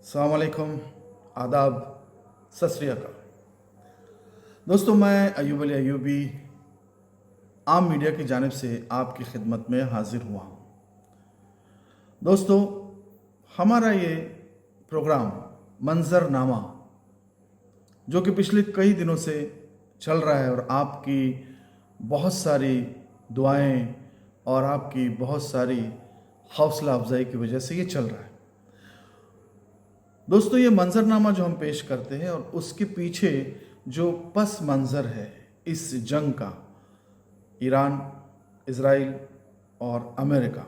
अस्सलाम वालेकुम, आदाब, सत श्री अकाल। दोस्तों, मैं अयूब अली अयूबी आम मीडिया की जानिब से आपकी खिदमत में हाजिर हुआ हूँ। दोस्तों, हमारा ये प्रोग्राम मंजरनामा जो कि पिछले कई दिनों से चल रहा है और आपकी बहुत सारी दुआएं और आपकी बहुत सारी हौसला अफजाई की वजह से ये चल रहा है। दोस्तों, ये मंजरनामा जो हम पेश करते हैं और उसके पीछे जो पस मंज़र है इस जंग का, ईरान, इज़राइल और अमेरिका,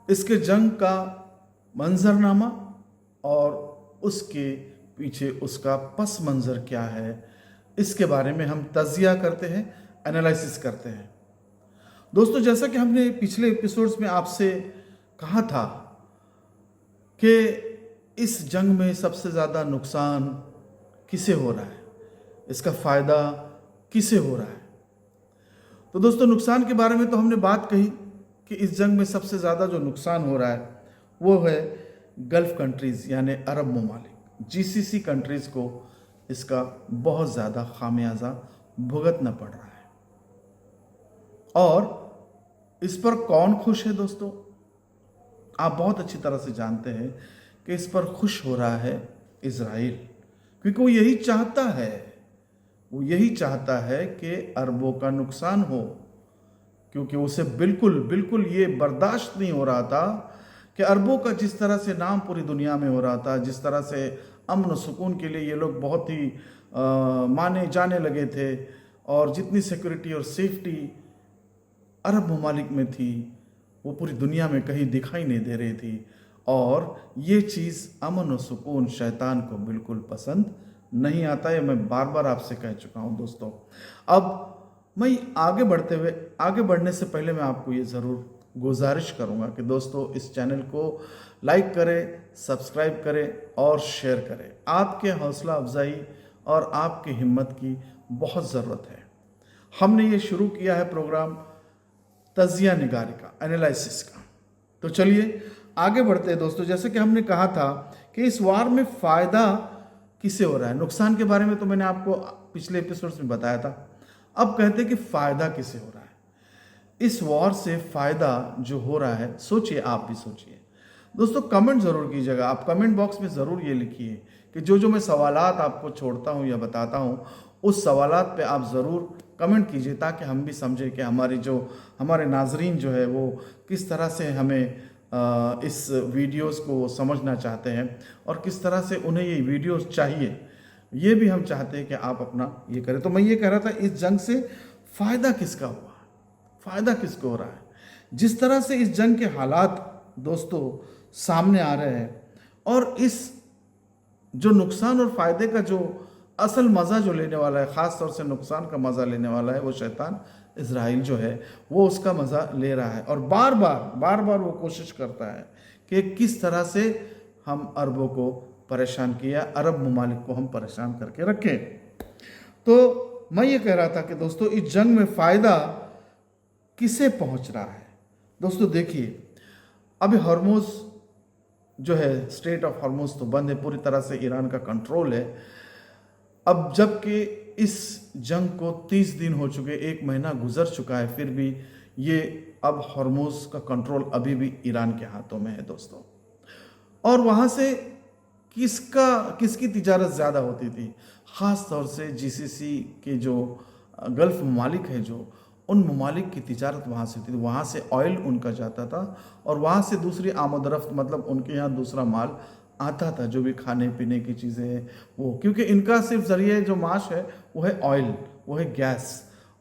इसके जंग का मंजरनामा और उसके पीछे उसका पस मंज़र क्या है, इसके बारे में हम तज़िया करते हैं, एनालिसिस करते हैं। दोस्तों, जैसा कि हमने पिछले एपिसोड्स में आपसे कहा था कि इस जंग में सबसे ज़्यादा नुकसान किसे हो रहा है, इसका फ़ायदा किसे हो रहा है। तो दोस्तों, नुकसान के बारे में तो हमने बात कही कि इस जंग में सबसे ज़्यादा जो नुकसान हो रहा है वो है गल्फ़ कंट्रीज़ यानी अरब ममालिक, जीसीसी कंट्रीज़ को इसका बहुत ज़्यादा खामियाजा भुगतना पड़ रहा है। और इस पर कौन खुश है दोस्तों? आप बहुत अच्छी तरह से जानते हैं कि इस पर खुश हो रहा है इज़राइल, क्योंकि वो यही चाहता है कि अरबों का नुकसान हो, क्योंकि उसे बिल्कुल ये बर्दाश्त नहीं हो रहा था कि अरबों का जिस तरह से नाम पूरी दुनिया में हो रहा था, जिस तरह से अमन और सुकून के लिए ये लोग बहुत ही माने जाने लगे थे और जितनी सिक्योरिटी और सेफ्टी अरब ममालिक में थी वो पूरी दुनिया में कहीं दिखाई नहीं दे रही थी। और ये चीज़ अमन और सुकून शैतान को बिल्कुल पसंद नहीं आता है, मैं बार बार आपसे कह चुका हूँ दोस्तों। अब मैं आगे बढ़ने से पहले मैं आपको ये ज़रूर गुजारिश करूँगा कि दोस्तों, इस चैनल को लाइक करें, सब्सक्राइब करें और शेयर करें। आपके हौसला अफजाई और आपकी हिम्मत की बहुत ज़रूरत है। हमने ये शुरू किया है प्रोग्राम तजिया निगारी का, एनालिसिस का। तो चलिए आगे बढ़ते हैं दोस्तों। जैसे कि हमने कहा था कि इस वार में फ़ायदा किसे हो रहा है, नुकसान के बारे में तो मैंने आपको पिछले एपिसोड्स में बताया था। अब कहते हैं कि फ़ायदा किसे हो रहा है। इस वॉर से फ़ायदा जो हो रहा है, सोचिए, आप भी सोचिए दोस्तों। कमेंट ज़रूर कीजिएगा, आप कमेंट बॉक्स में ज़रूर ये लिखिए कि जो मैं सवालात आपको छोड़ता हूँ या बताता हूँ, उस सवालात पे आप ज़रूर कमेंट कीजिए, ताकि हम भी समझें कि हमारे नाजरीन जो है वो किस तरह से हमें इस वीडियोस को समझना चाहते हैं और किस तरह से उन्हें ये वीडियोस चाहिए, ये भी हम चाहते हैं कि आप अपना ये करें। तो मैं ये कह रहा था, इस जंग से फ़ायदा किसका हुआ, फ़ायदा किसको हो रहा है। जिस तरह से इस जंग के हालात दोस्तों सामने आ रहे हैं और इस जो नुकसान और फ़ायदे का जो असल मज़ा जो लेने वाला है, ख़ास तौर से नुकसान का मज़ा लेने वाला है, वो शैतान इज़राइल जो है वो उसका मज़ा ले रहा है और बार बार वो कोशिश करता है कि किस तरह से हम अरबों को परेशान किया, अरब ममालिक को हम परेशान करके रखें। तो मैं ये कह रहा था कि दोस्तों, इस जंग में फ़ायदा किसे पहुंच रहा है। दोस्तों देखिए, अभी हॉर्मुज़ जो है, स्ट्रेट ऑफ हॉर्मुज़ तो बंद है, पूरी तरह से ईरान का कंट्रोल है। अब जबकि इस जंग को 30 दिन हो चुके, 1 महीना गुजर चुका है, फिर भी ये अब हॉर्मुज़ का कंट्रोल अभी भी ईरान के हाथों में है दोस्तों। और वहाँ से किसकी तिजारत ज़्यादा होती थी, ख़ास तौर से जीसीसी के जो गल्फ़ ममालिक हैं, जो उन ममालिक की तिजारत वहाँ से थी। वहाँ से ऑयल उनका जाता था और वहाँ से दूसरी आमदरफ्त, मतलब उनके यहाँ दूसरा माल आता था, जो भी खाने पीने की चीज़ें हैं वो, क्योंकि इनका सिर्फ ज़रिए जो माश है वो है ऑयल, वो है गैस,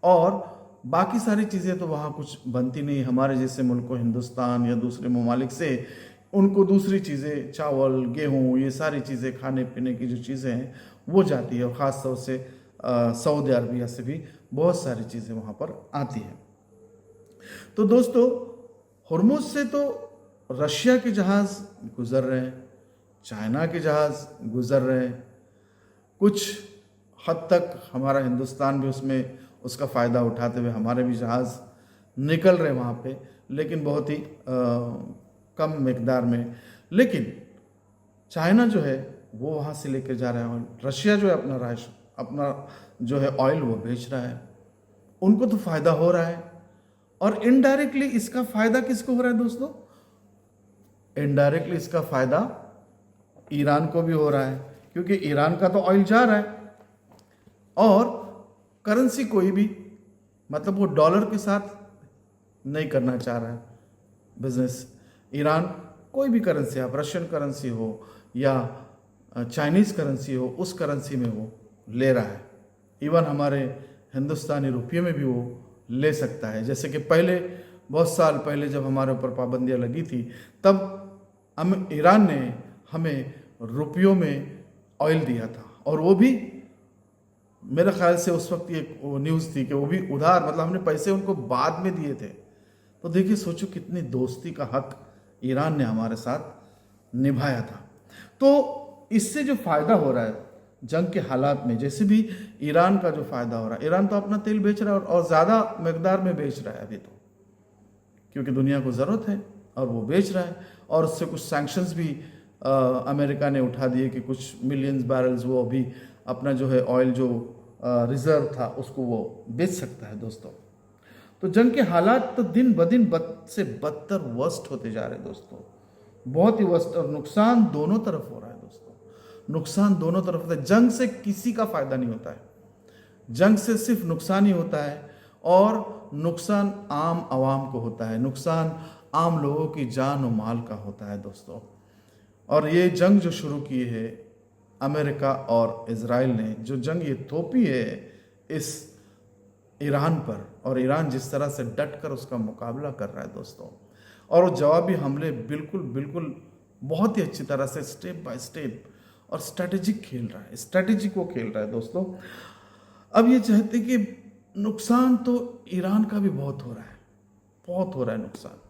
और बाकी सारी चीज़ें तो वहाँ कुछ बनती नहीं। हमारे जैसे मुल्कों, हिंदुस्तान या दूसरे ममालिक से उनको दूसरी चीज़ें, चावल, गेहूँ, ये सारी चीज़ें, खाने पीने की जो चीज़ें हैं वो जाती है। और ख़ास तौर से सऊदी अरबिया से भी बहुत सारी चीज़ें वहाँ पर आती हैं। तो दोस्तों, हॉर्मुज़ से तो रशिया के जहाज़ गुज़र रहे हैं, चाइना के जहाज़ गुज़र रहे हैं, कुछ हद तक हमारा हिंदुस्तान भी उसमें उसका फ़ायदा उठाते हुए हमारे भी जहाज़ निकल रहे वहाँ पे, लेकिन बहुत ही कम मिकदार में। लेकिन चाइना जो है वो वहाँ से लेकर जा रहा है ऑयल, रशिया जो है अपना जो है ऑयल वो बेच रहा है, उनको तो फायदा हो रहा है। और इनडायरेक्टली इसका फायदा किसको हो रहा है दोस्तों? इनडायरेक्टली इसका फायदा ईरान को भी हो रहा है, क्योंकि ईरान का तो ऑयल जा रहा है और करेंसी कोई भी, मतलब वो डॉलर के साथ नहीं करना चाह रहा है बिजनेस। ईरान कोई भी करेंसी, आप रशियन करेंसी हो या चाइनीज करेंसी हो, उस करेंसी में वो ले रहा है। इवन हमारे हिंदुस्तानी रुपये में भी वो ले सकता है। जैसे कि पहले, बहुत साल पहले जब हमारे ऊपर पाबंदियां लगी थी, तब ईरान ने हमें रुपयों में ऑयल दिया था, और वो भी मेरे ख्याल से उस वक्त ये न्यूज़ थी कि वो भी उधार, मतलब हमने पैसे उनको बाद में दिए थे। तो देखिए, सोचो कितनी दोस्ती का हक ईरान ने हमारे साथ निभाया था। तो इससे जो फ़ायदा हो रहा है जंग के हालात में, जैसे भी ईरान का जो फ़ायदा हो रहा है, ईरान तो अपना तेल बेच रहा है और ज़्यादा मकदार में बेच रहा है अभी तो, क्योंकि दुनिया को ज़रूरत है और वो बेच रहा है। और उससे कुछ सैंक्शंस भी अमेरिका ने उठा दिए कि कुछ मिलियंस बैरल्स वो अभी अपना जो है ऑयल जो रिजर्व था उसको वो बेच सकता है दोस्तों। तो जंग के हालात तो दिन ब दिन बद से बदतर वर्स्ट होते जा रहे हैं दोस्तों, बहुत ही वर्स्ट, और नुकसान दोनों तरफ हो रहा है दोस्तों, नुकसान दोनों तरफ होता है। जंग से किसी का फायदा नहीं होता है, जंग से सिर्फ नुकसान ही होता है, और नुकसान आम आवाम को होता है, नुकसान आम लोगों की जान और माल का होता है दोस्तों। और ये जंग जो शुरू की है अमेरिका और इजराइल ने, जो जंग ये थोपी है इस ईरान पर, और ईरान जिस तरह से डट कर उसका मुकाबला कर रहा है दोस्तों, और वो जवाबी हमले बिल्कुल बिल्कुल बहुत ही अच्छी तरह से स्टेप बाय स्टेप और स्ट्रैटेजिक खेल रहा है, स्ट्रैटेजिक वो खेल रहा है दोस्तों। अब ये चाहते कि नुकसान तो ईरान का भी बहुत हो रहा है, बहुत हो रहा है नुकसान।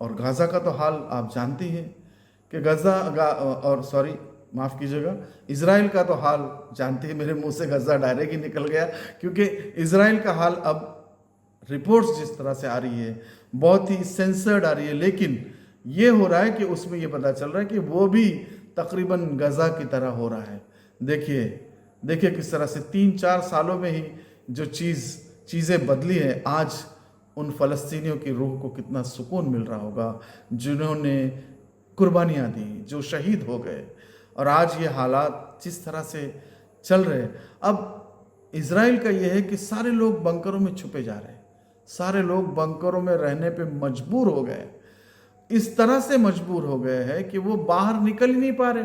और गाज़ा का तो हाल आप जानते हैं कि माफ़ कीजिएगा, इजराइल का तो हाल जानते हैं। मेरे मुंह से गजा डायरेक्ट ही निकल गया, क्योंकि इजराइल का हाल अब रिपोर्ट्स जिस तरह से आ रही है बहुत ही सेंसर्ड आ रही है, लेकिन ये हो रहा है कि उसमें ये पता चल रहा है कि वो भी तकरीबन गजा की तरह हो रहा है। देखिए किस तरह से 3-4 सालों में ही जो चीज़ें बदली है। आज उन फ़लस्तीनियों की रूह को कितना सुकून मिल रहा होगा जिन्होंने कुर्बानियाँ दी, जो शहीद हो गए। और आज ये हालात जिस तरह से चल रहे हैं, अब इजराइल का ये है कि सारे लोग बंकरों में छुपे जा रहे हैं, सारे लोग बंकरों में रहने पे मजबूर हो गए, इस तरह से मजबूर हो गए हैं कि वो बाहर निकल ही नहीं पा रहे,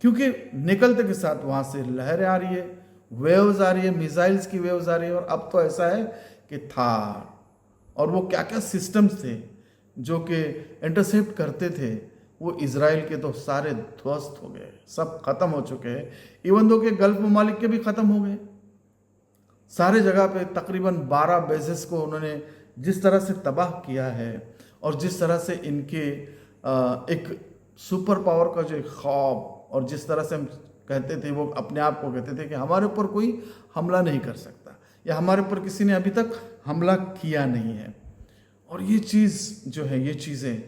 क्योंकि निकलते के साथ वहाँ से लहरें आ रही है, वेव्स आ रही है, मिसाइल्स की वेव्स आ रही है। और अब तो ऐसा है कि थार और वो क्या क्या सिस्टम्स थे जो कि इंटरसेप्ट करते थे, वो इजराइल के तो सारे ध्वस्त हो गए, सब खत्म हो चुके हैं। इवन दो के गल्फ ममालिक के भी खत्म हो गए, सारे जगह पे तकरीबन 12 बेसेस को उन्होंने जिस तरह से तबाह किया है, और जिस तरह से इनके एक सुपर पावर का जो एक ख्वाब, और जिस तरह से हम कहते थे, वो अपने आप को कहते थे कि हमारे ऊपर कोई हमला नहीं कर सकता, या हमारे ऊपर किसी ने अभी तक हमला किया नहीं है। और ये चीज़ जो है, ये चीज़ें,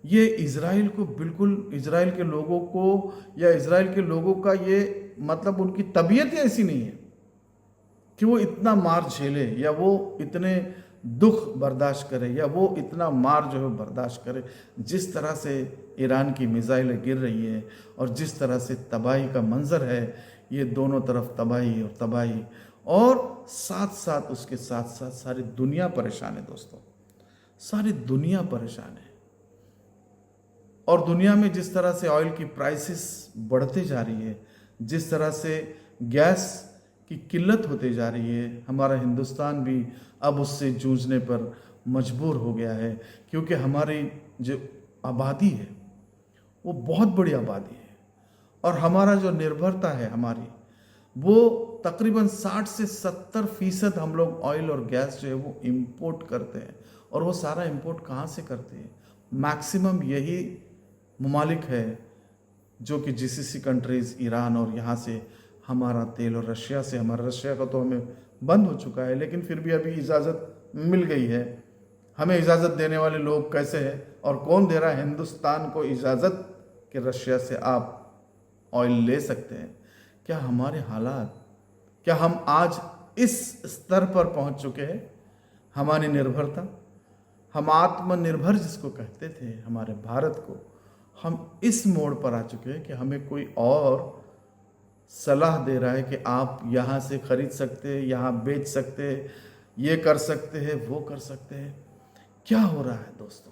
ये इजराइल को बिल्कुल, इजराइल के लोगों को या इजराइल के लोगों का ये मतलब उनकी तबीयत ही ऐसी नहीं है कि वो इतना मार झेले, या वो इतने दुख बर्दाश्त करे, या वो इतना मार जो है बर्दाश्त करे। जिस तरह से ईरान की मिसाइलें गिर रही है और जिस तरह से तबाही का मंजर है, ये दोनों तरफ तबाही और तबाही, और साथ साथ उसके साथ साथ सारी दुनिया परेशान है दोस्तों, सारी दुनिया परेशान है। और दुनिया में जिस तरह से ऑयल की प्राइसेस बढ़ते जा रही है, जिस तरह से गैस की किल्लत होते जा रही है, हमारा हिंदुस्तान भी अब उससे जूझने पर मजबूर हो गया है, क्योंकि हमारी जो आबादी है वो बहुत बड़ी आबादी है, और हमारा जो निर्भरता है हमारी, वो तकरीबन 60 से 70% हम लोग ऑयल और गैस जो है वो इंपोर्ट करते हैं। और वो सारा इंपोर्ट कहाँ से करते हैं? मैक्सिमम यही ममालिक है जो कि जीसीसी कंट्रीज़, ईरान, और यहाँ से हमारा तेल, और रशिया से, हमारा रशिया का तो हमें बंद हो चुका है, लेकिन फिर भी अभी इजाज़त मिल गई है। हमें इजाज़त देने वाले लोग कैसे हैं और कौन दे रहा है हिंदुस्तान को इजाज़त कि रशिया से आप ऑयल ले सकते हैं, क्या हमारे हालात, क्या हम आज इस स्तर पर पहुंच चुके हैं? हमारी निर्भरता, हम आत्मनिर्भर जिसको कहते थे हमारे भारत को, हम इस मोड़ पर आ चुके हैं कि हमें कोई और सलाह दे रहा है कि आप यहाँ से खरीद सकते हैं, यहाँ बेच सकते हैं, ये कर सकते हैं, वो कर सकते हैं। क्या हो रहा है दोस्तों?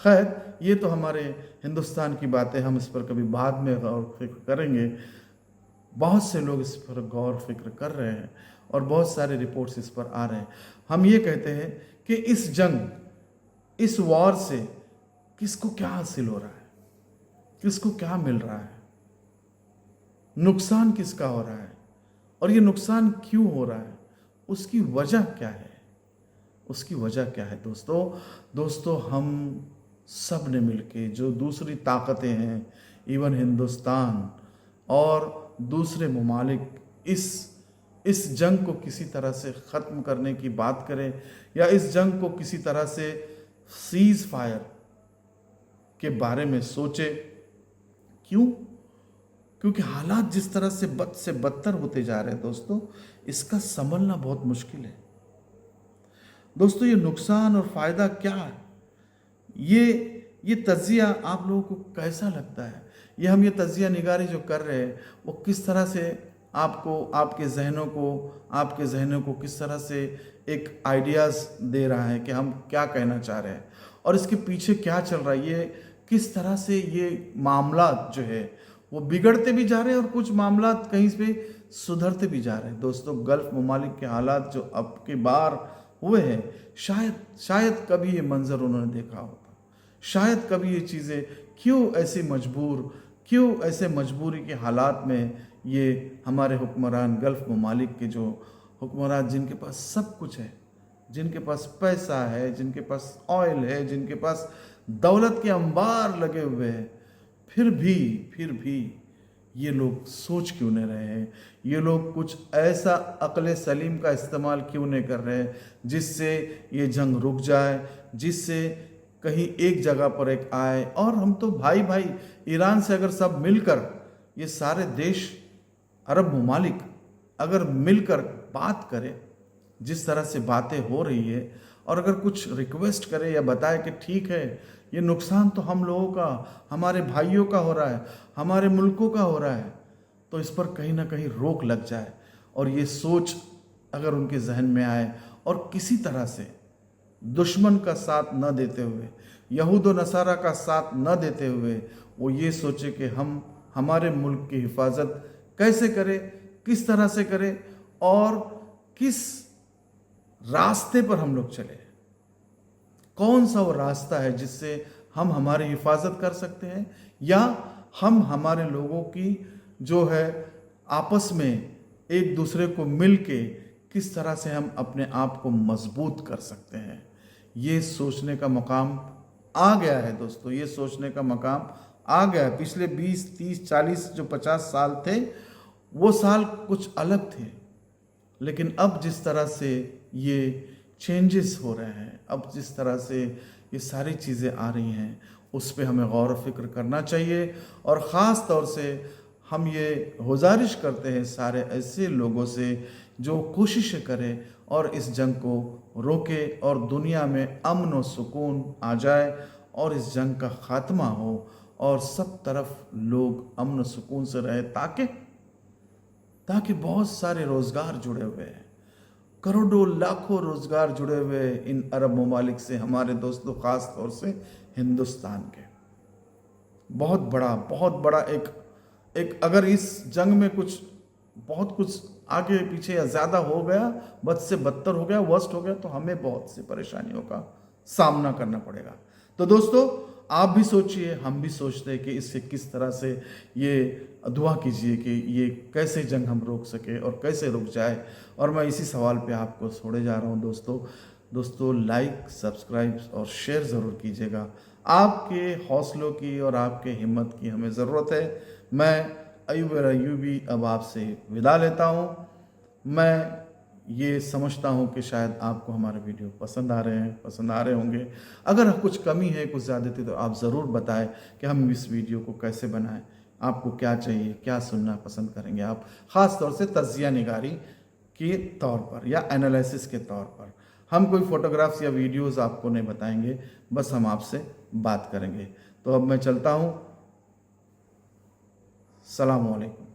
खैर, ये तो हमारे हिंदुस्तान की बातें, हम इस पर कभी बाद में गौर फिक्र करेंगे। बहुत से लोग इस पर गौर फिक्र कर रहे हैं और बहुत सारे रिपोर्ट्स इस पर आ रहे हैं। हम ये कहते हैं कि इस जंग, इस वॉर से किसको क्या हासिल हो रहा है, किसको क्या मिल रहा है, नुकसान किसका हो रहा है, और ये नुकसान क्यों हो रहा है, उसकी वजह क्या है? उसकी वजह क्या है दोस्तों, हम सब ने मिलके, जो दूसरी ताकतें हैं, इवन हिंदुस्तान और दूसरे ममालिक, इस जंग को किसी तरह से ख़त्म करने की बात करें या इस जंग को किसी तरह से सीज फायर के बारे में सोचे। क्यों? क्योंकि हालात जिस तरह से बद से बदतर होते जा रहे हैं दोस्तों, इसका संभलना बहुत मुश्किल है। दोस्तों, ये नुकसान और फ़ायदा क्या है, ये तजिया आप लोगों को कैसा लगता है? ये हम ये तजिया निगारी जो कर रहे हैं, वो किस तरह से आपको, आपके जहनों को किस तरह से एक आइडियाज़ दे रहा है कि हम क्या कहना चाह रहे हैं और इसके पीछे क्या चल रहा है? ये किस तरह से ये मामलात जो है वो बिगड़ते भी जा रहे हैं और कुछ मामलात कहीं पे सुधरते भी जा रहे हैं। दोस्तों, गल्फ ममालिक के हालात जो अब की बार हुए हैं, शायद कभी ये मंजर उन्होंने देखा होता, शायद कभी ये चीज़ें क्यों ऐसे मजबूरी के हालात में ये हमारे हुक्मरान, गल्फ ममालिक के जो हुक्मरान, जिनके पास सब कुछ है, जिनके पास पैसा है, जिनके पास ऑयल है, जिनके पास दौलत के अंबार लगे हुए हैं, फिर भी ये लोग सोच क्यों नहीं रहे हैं? ये लोग कुछ ऐसा अक्ल सलीम का इस्तेमाल क्यों नहीं कर रहे हैं जिससे ये जंग रुक जाए, जिससे कहीं एक जगह पर एक आए? और हम तो भाई ईरान से अगर सब मिलकर, ये सारे देश, अरब ममालिक अगर मिलकर बात करें, जिस तरह से बातें हो रही है, और अगर कुछ रिक्वेस्ट करे या बताए कि ठीक है, ये नुकसान तो हम लोगों का, हमारे भाइयों का हो रहा है, हमारे मुल्कों का हो रहा है, तो इस पर कहीं ना कहीं रोक लग जाए, और ये सोच अगर उनके जहन में आए और किसी तरह से दुश्मन का साथ न देते हुए, यहूद व नसारा का साथ न देते हुए, वो ये सोचे कि हम हमारे मुल्क की हिफाजत कैसे करें, किस तरह से करें और किस रास्ते पर हम लोग चले, कौन सा वो रास्ता है जिससे हम हमारी हिफाजत कर सकते हैं, या हम हमारे लोगों की जो है आपस में एक दूसरे को मिल के किस तरह से हम अपने आप को मजबूत कर सकते हैं। ये सोचने का मकाम आ गया है दोस्तों, ये सोचने का मकाम आ गया है। पिछले 20, 30, 40, जो 50 साल थे, वो साल कुछ अलग थे, लेकिन अब जिस तरह से ये चेंजेस हो रहे हैं, अब जिस तरह से ये सारी चीज़ें आ रही हैं, उस पे हमें गौर व फिक्र करना चाहिए। और ख़ास तौर से हम ये गुजारिश करते हैं सारे ऐसे लोगों से जो कोशिशें करें और इस जंग को रोके और दुनिया में अमन व सुकून आ जाए और इस जंग का ख़ात्मा हो और सब तरफ लोग अमन व सुकून से रहे, ताकि बहुत सारे रोज़गार जुड़े हुए हैं, करोड़ों लाखों रोज़गार जुड़े हुए हैं इन अरब ममालिक से, हमारे दोस्तों, ख़ास तौर से हिंदुस्तान के। बहुत बड़ा एक अगर इस जंग में बहुत कुछ आगे पीछे या ज़्यादा हो गया, बद से बदतर हो गया, वर्स्ट हो गया, तो हमें बहुत सी परेशानियों का सामना करना पड़ेगा। तो दोस्तों, आप भी सोचिए, हम भी सोचते हैं कि इससे किस तरह से ये दुआ कीजिए कि ये कैसे जंग हम रोक सके और कैसे रुक जाए। और मैं इसी सवाल पे आपको छोड़े जा रहा हूँ दोस्तों, लाइक, सब्सक्राइब और शेयर ज़रूर कीजिएगा। आपके हौसलों की और आपके हिम्मत की हमें ज़रूरत है। मैं अयूब अयूबी अब आपसे विदा लेता हूँ। मैं ये समझता हूँ कि शायद आपको हमारे वीडियो पसंद आ रहे होंगे। अगर कुछ कमी है, कुछ ज़्यादती, तो आप ज़रूर बताएं कि हम इस वीडियो को कैसे बनाएं। आपको क्या चाहिए, क्या सुनना पसंद करेंगे आप, ख़ास तौर से तज्जिया निगारी के तौर पर या एनालिसिस के तौर पर। हम कोई फ़ोटोग्राफ्स या वीडियोज़ आपको नहीं बताएंगे, बस हम आपसे बात करेंगे। तो अब मैं चलता हूँ। सलाम अलैकुम।